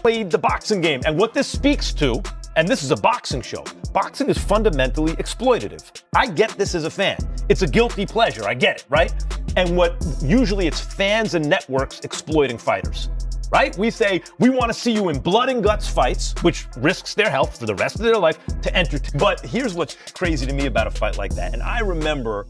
played the boxing game. And what this speaks to, and this is a boxing show, boxing is fundamentally exploitative. I get this as a fan. It's a guilty pleasure. I get it, right? And usually it's fans and networks exploiting fighters, right? We say, we want to see you in blood and guts fights, which risks their health for the rest of their life to entertain. But here's what's crazy to me about a fight like that. And I remember,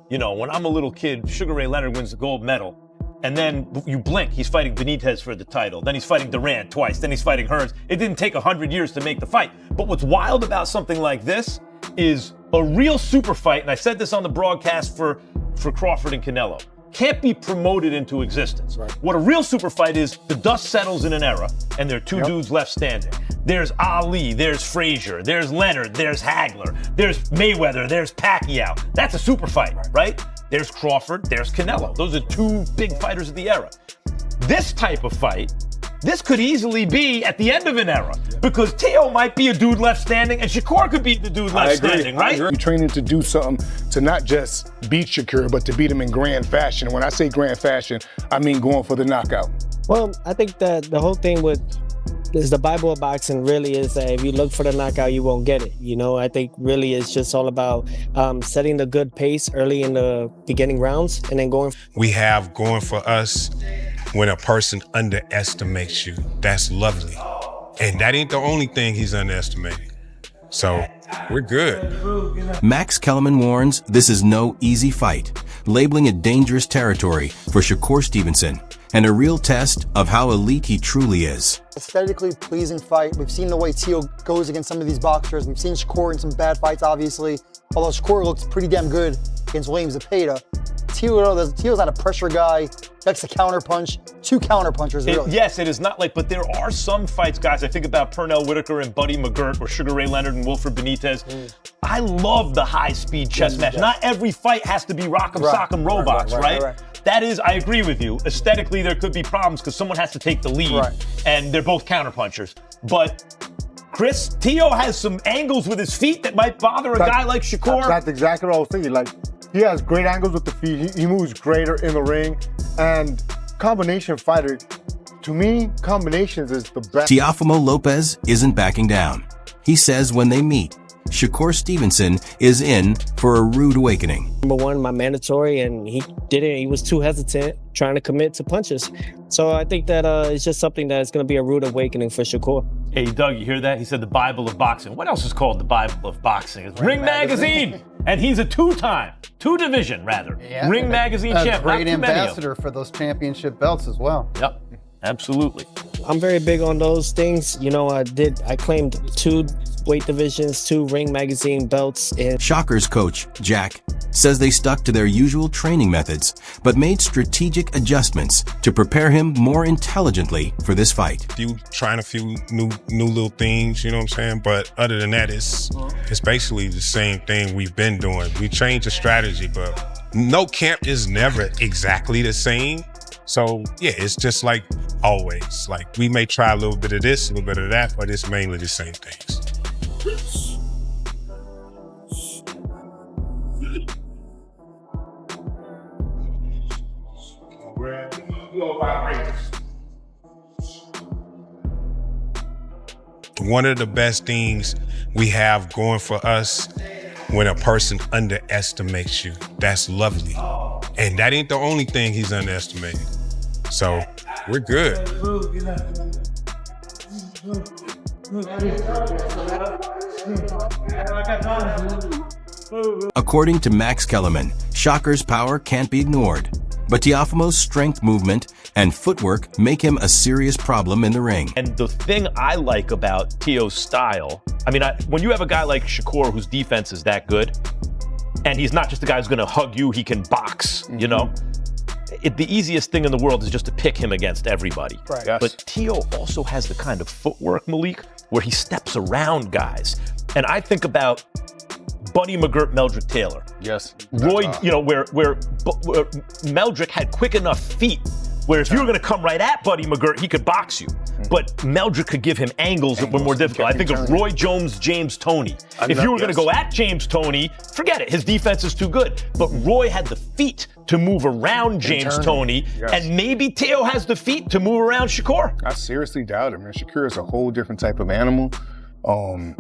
when I'm a little kid, Sugar Ray Leonard wins the gold medal. And then you blink, he's fighting Benitez for the title. Then he's fighting Durant twice. Then he's fighting Hearns. It didn't take 100 years to make the fight. But what's wild about something like this is a real super fight, and I said this on the broadcast for Crawford and Canelo, can't be promoted into existence. Right. What a real super fight is, the dust settles in an era, and there are two dudes left standing. There's Ali, there's Frazier, there's Leonard, there's Hagler, there's Mayweather, there's Pacquiao. That's a super fight, right? There's Crawford, there's Canelo. Those are two big fighters of the era. This type of fight, this could easily be at the end of an era, because Teo might be a dude left standing and Shakur could be the dude left standing, right? You're training to do something to not just beat Shakur, but to beat him in grand fashion. And when I say grand fashion, I mean going for the knockout. Well, I think that the whole thing is the Bible of boxing really is that if you look for the knockout, you won't get it. I think really it's just all about setting the good pace early in the beginning rounds and then going. We have going for us when a person underestimates you. That's lovely. And that ain't the only thing he's underestimating. So we're good. Max Kellerman warns this is no easy fight, labeling it dangerous territory for Shakur Stevenson, and a real test of how elite he truly is. Aesthetically pleasing fight. We've seen the way Teo goes against some of these boxers. We've seen Shakur in some bad fights, obviously. Although Shakur looks pretty damn good against Williams Zepeda. Teo's not a pressure guy. Likes to counterpunch. Two counterpunchers, really. Yes, it is not but there are some fights, guys. I think about Pernell Whitaker and Buddy McGirt, or Sugar Ray Leonard and Wilfred Benitez. I love the high-speed chess match. Not every fight has to be rock'em sock'em robots, right? That is, I agree with you. Aesthetically, there could be problems because someone has to take the lead, and they're both counterpunchers. But Chris, Teo has some angles with his feet that might bother a guy like Shakur. That's exactly what I was thinking. He has great angles with the feet. He moves greater in the ring. And combination fighter, to me, combinations is the best. Teofimo Lopez isn't backing down. He says when they meet, Shakur Stevenson is in for a rude awakening. Number one, my mandatory, and he didn't. He was too hesitant trying to commit to punches. So I think that it's just something that's going to be a rude awakening for Shakur. Hey, Doug, you hear that? He said the Bible of boxing. What else is called the Bible of boxing? It's Ring Magazine. And he's a two-division Ring Magazine champ. Great ambassador for those championship belts as well. Yep, absolutely. I'm very big on those things. I claimed 2 weight divisions, 2 Ring Magazine belts. Shakur's coach, Jack, says they stuck to their usual training methods, but made strategic adjustments to prepare him more intelligently for this fight. Trying a few new little things, you know what I'm saying? But other than that, it's basically the same thing we've been doing. We changed the strategy, but no camp is never exactly the same. So yeah, it's just like always. We may try a little bit of this, a little bit of that, but it's mainly the same things. One of the best things we have going for us when a person underestimates you. That's lovely. And that ain't the only thing he's underestimating. So we're good. According to Max Kellerman, Shakur's power can't be ignored, but Teofimo's strength movement and footwork make him a serious problem in the ring. And the thing I like about Teo's style, when you have a guy like Shakur whose defense is that good, and he's not just a guy who's gonna hug you, he can box, the easiest thing in the world is just to pick him against everybody. Right. Yes. But Teo also has the kind of footwork, Malik, where he steps around guys. And I think about Buddy McGirt, Meldrick Taylor. Yes. Roy, where Meldrick had quick enough feet Where if you were going to come right at Buddy McGirt, he could box you. But Meldrick could give him angles that were more difficult. I think of Roy Jones, James Toney. If you were going to go at James Toney, forget it. His defense is too good. But Roy had the feet to move around James Toney, and maybe Teo has the feet to move around Shakur. I seriously doubt it, man. Shakur is a whole different type of animal.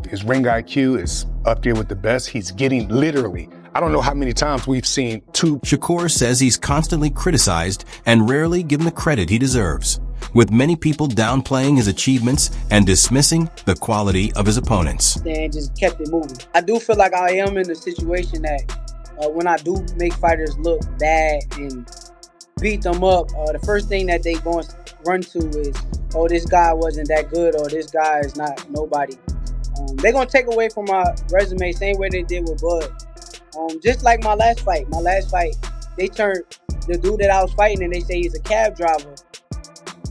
His ring IQ is up there with the best. He's getting literally, I don't know how many times we've seen two. Shakur says he's constantly criticized and rarely given the credit he deserves, with many people downplaying his achievements and dismissing the quality of his opponents. And just kept it moving. I do feel like I am in a situation that when I do make fighters look bad and beat them up, the first thing that they going to run to is, oh, this guy wasn't that good, or this guy is not nobody. They're going to take away from my resume, same way they did with Bud. Just like my last fight. They turned the dude that I was fighting and they say he's a cab driver.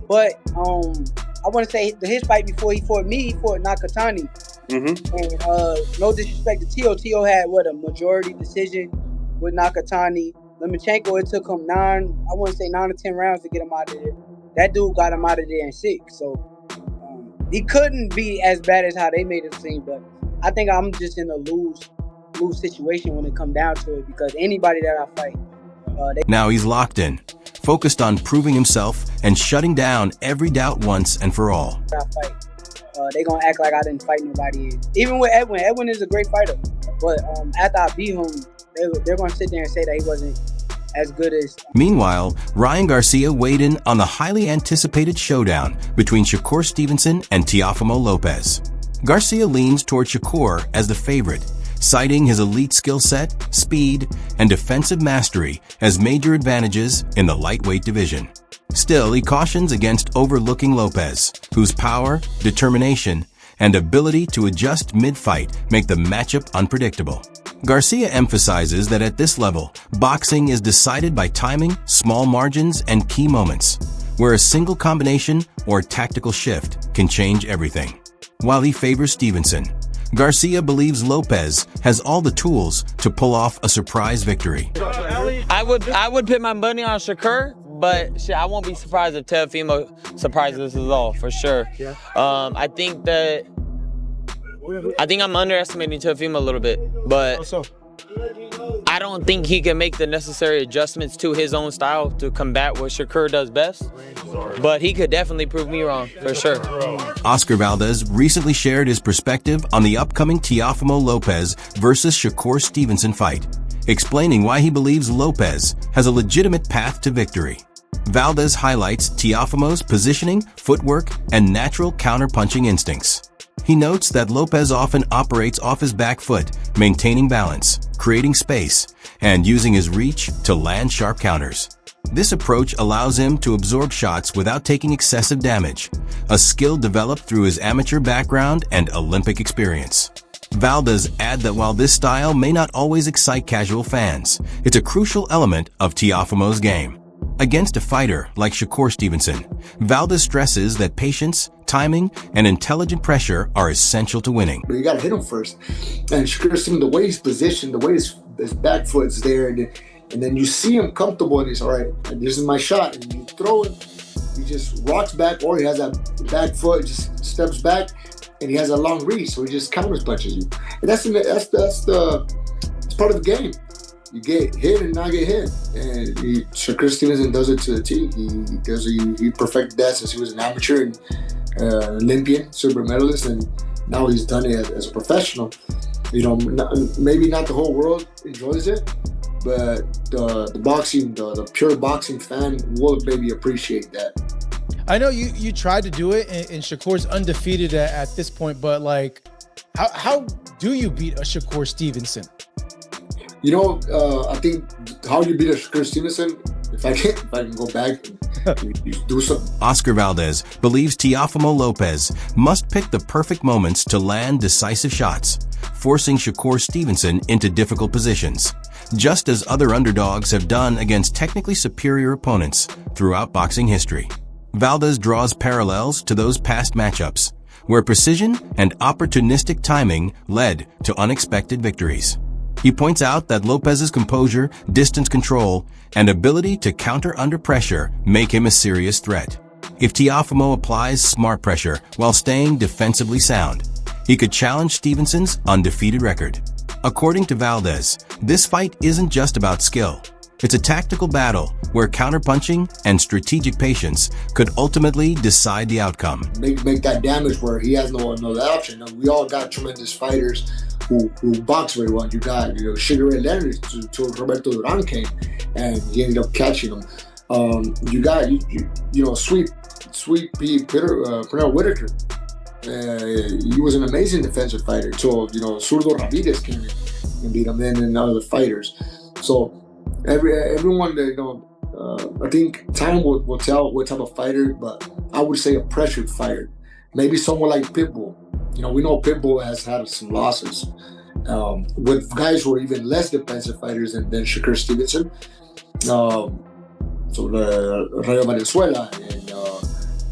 But I want to say his fight before he fought me, he fought Nakatani. And no disrespect to Teo. Teo had, a majority decision with Nakatani. Lomachenko, it took him 9 to 10 rounds to get him out of there. That dude got him out of there in 6. So he couldn't be as bad as how they made it seem. But I think I'm just in a lose situation when it comes down to it, because anybody that I fight, now he's locked in, focused on proving himself and shutting down every doubt once and for all. They gonna act like I didn't fight nobody. Even with Edwin, Edwin is a great fighter, but after I beat him, they're gonna sit there and say that he wasn't as good as. Meanwhile, Ryan Garcia weighed in on the highly anticipated showdown between Shakur Stevenson and Teofimo Lopez. Garcia leans toward Shakur as the favorite, citing his elite skill set, speed, and defensive mastery as major advantages in the lightweight division. Still, he cautions against overlooking Lopez, whose power, determination, and ability to adjust mid-fight make the matchup unpredictable. Garcia emphasizes that at this level, boxing is decided by timing, small margins, and key moments, where a single combination or tactical shift can change everything. While he favors Stevenson, Garcia believes Lopez has all the tools to pull off a surprise victory. I would put my money on Shakur, but I won't be surprised if Teofimo surprises us all, for sure. I think I'm underestimating Teofimo a little bit, but I don't think he can make the necessary adjustments to his own style to combat what Shakur does best. But he could definitely prove me wrong, for sure. Oscar Valdez recently shared his perspective on the upcoming Teofimo Lopez versus Shakur Stevenson fight, explaining why he believes Lopez has a legitimate path to victory. Valdez highlights Teofimo's positioning, footwork, and natural counter-punching instincts. He notes that Lopez often operates off his back foot, maintaining balance, creating space, and using his reach to land sharp counters. This approach allows him to absorb shots without taking excessive damage, a skill developed through his amateur background and Olympic experience. Valdez adds that while this style may not always excite casual fans, it's a crucial element of Teofimo's game. Against a fighter like Shakur Stevenson, Valdez stresses that patience, timing, and intelligent pressure are essential to winning. You gotta hit him first. And Shakur Stevenson, the way he's positioned, the way his back foot's there, and then you see him comfortable and he's all right, this is my shot. And you throw it, he just rocks back, or he has that back foot, just steps back, and he has a long reach, so he just counters punches you. And that's part of the game. You get hit and not get hit, and Shakur Stevenson does it to the T. He perfected that since he was an amateur and Olympian, silver medalist, and now he's done it as a professional. Maybe not the whole world enjoys it, but the pure boxing fan will maybe appreciate that. I know you tried to do it, and Shakur's undefeated at this point, but like, how do you beat a Shakur Stevenson? I think how you beat a Shakur Stevenson, if I can go back and do something. Oscar Valdez believes Teofimo Lopez must pick the perfect moments to land decisive shots, forcing Shakur Stevenson into difficult positions, just as other underdogs have done against technically superior opponents throughout boxing history. Valdez draws parallels to those past matchups, where precision and opportunistic timing led to unexpected victories. He points out that Lopez's composure, distance control, and ability to counter under pressure make him a serious threat. If Teofimo applies smart pressure while staying defensively sound, he could challenge Stevenson's undefeated record. According to Valdez, this fight isn't just about skill. It's a tactical battle where counterpunching and strategic patience could ultimately decide the outcome. Make that damage where he has no other option. We all got tremendous fighters who box very well. You got Sugar Ray Leonard to Roberto Duran came, and he ended up catching him. You got Sweet Pea Pernell Whitaker. He was an amazing defensive fighter. So Zurdo Ramirez came in and beat him, and other fighters. So everyone that I think time will tell what type of fighter, but I would say a pressured fighter. Maybe someone like Pitbull. We know Pitbull has had some losses with guys who are even less defensive fighters than Shakur Stevenson. Rayo Venezuela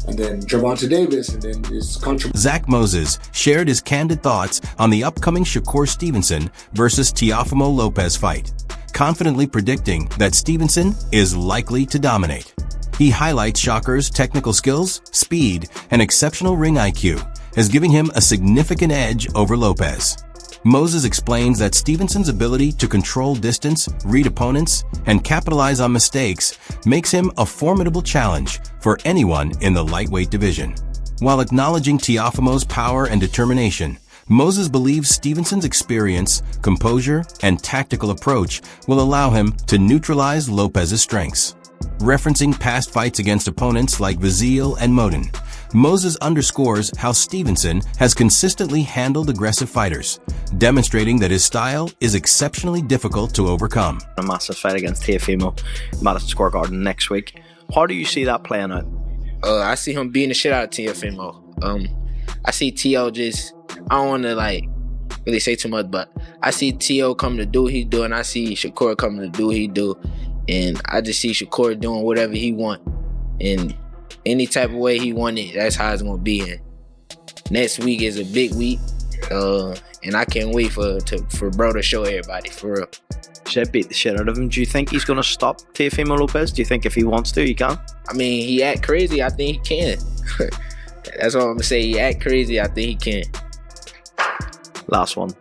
and then Gervonta Davis, and then his country. Zach Moses shared his candid thoughts on the upcoming Shakur Stevenson versus Teofimo Lopez fight, confidently predicting that Stevenson is likely to dominate. He highlights Shakur's technical skills, speed, and exceptional ring IQ as giving him a significant edge over Lopez. Moses explains that Stevenson's ability to control distance, read opponents, and capitalize on mistakes makes him a formidable challenge for anyone in the lightweight division. While acknowledging Teofimo's power and determination, Moses believes Stevenson's experience, composure, and tactical approach will allow him to neutralize Lopez's strengths. Referencing past fights against opponents like Vazil and Modin, Moses underscores how Stevenson has consistently handled aggressive fighters, demonstrating that his style is exceptionally difficult to overcome. A massive fight against Teofimo, Madison Square Garden next week. How do you see that playing out? I see him beating the shit out of Teofimo. I see Teo just, I don't want to really say too much, but I see Teo coming to do what he do, and I see Shakur coming to do what he do, and I just see Shakur doing whatever he want, and any type of way he want it, that's how it's gonna be. And next week is a big week, and I can't wait for bro to show everybody, for real. Should beat the shit out of him. Do you think he's gonna stop Teofimo Lopez? Do you think if he wants to, he can? I mean, he act crazy. I think he can. That's all I'm gonna say. He act crazy. I think he can. Last one.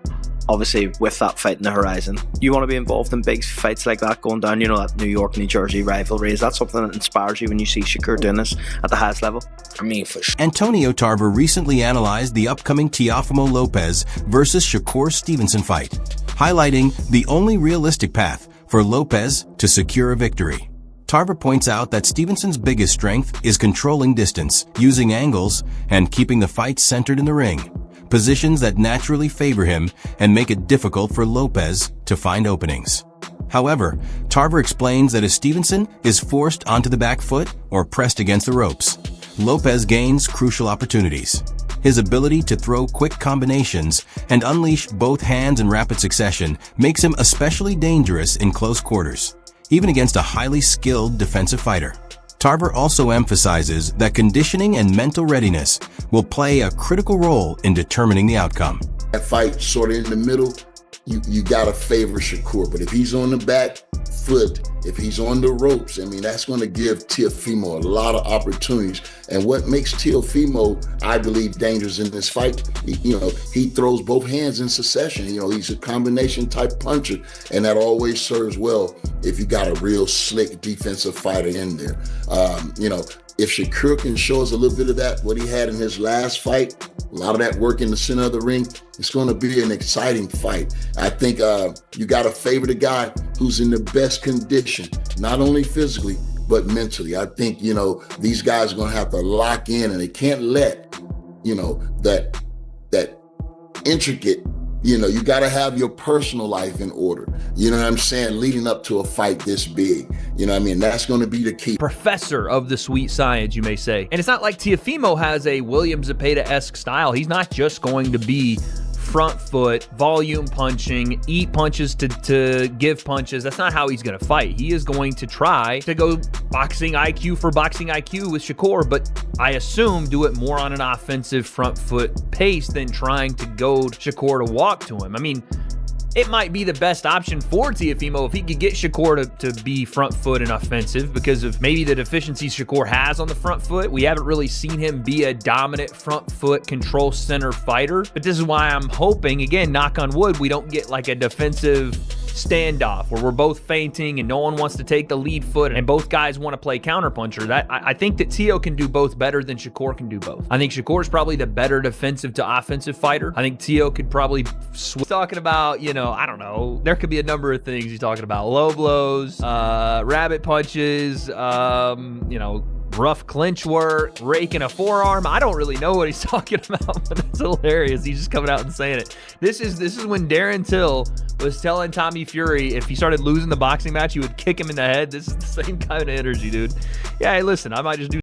Obviously, with that fight in the horizon, you want to be involved in big fights like that going down, that New York, New Jersey rivalry. Is that something that inspires you when you see Shakur doing this at the highest level? I mean, for sure. Antonio Tarver recently analyzed the upcoming Teofimo Lopez versus Shakur Stevenson fight, highlighting the only realistic path for Lopez to secure a victory. Tarver points out that Stevenson's biggest strength is controlling distance, using angles, and keeping the fight centered in the ring, positions that naturally favor him and make it difficult for Lopez to find openings. However, Tarver explains that if Stevenson is forced onto the back foot or pressed against the ropes, Lopez gains crucial opportunities. His ability to throw quick combinations and unleash both hands in rapid succession makes him especially dangerous in close quarters, even against a highly skilled defensive fighter. Tarver also emphasizes that conditioning and mental readiness will play a critical role in determining the outcome. That fight sort of in the middle, you gotta favor Shakur, but if he's on the back foot, if he's on the ropes, that's going to give Teofimo a lot of opportunities. And what makes Teofimo, I believe, dangerous in this fight, he throws both hands in succession. He's a combination type puncher, and that always serves well if you got a real slick defensive fighter in there. If Shakur can show us a little bit of that, what he had in his last fight, a lot of that work in the center of the ring, it's going to be an exciting fight. I think you got to favor the guy who's in the best condition, not only physically, but mentally. I think, these guys are going to have to lock in, and they can't let, that intricate, you got to have your personal life in order. You know what I'm saying? Leading up to a fight this big. That's going to be the key. Professor of the sweet science, you may say. And it's not like Teofimo has a William Zepeda-esque style. He's not just going to be front foot, volume punching, eat punches to give punches. That's not how he's going to fight. He is going to try to go boxing IQ for boxing IQ with Shakur, but I assume do it more on an offensive front foot pace than trying to goad Shakur to walk to him. it might be the best option for Teofimo if he could get Shakur to be front foot and offensive because of maybe the deficiencies Shakur has on the front foot. We haven't really seen him be a dominant front foot control center fighter, but this is why I'm hoping, again, knock on wood, we don't get like a defensive standoff where we're both feinting and no one wants to take the lead foot and both guys want to play counterpuncher. I think that Teo can do both better than Shakur can do both. I think Shakur is probably the better defensive to offensive fighter. I think Teo could probably talking about, I don't know, there could be a number of things he's talking about. Low blows, rabbit punches, rough clinch work, raking a forearm. I don't really know what he's talking about, but that's hilarious. He's just coming out and saying it. This is when Darren Till was telling Tommy Fury if he started losing the boxing match, he would kick him in the head. This is the same kind of energy, dude. Yeah, hey, listen, I might just do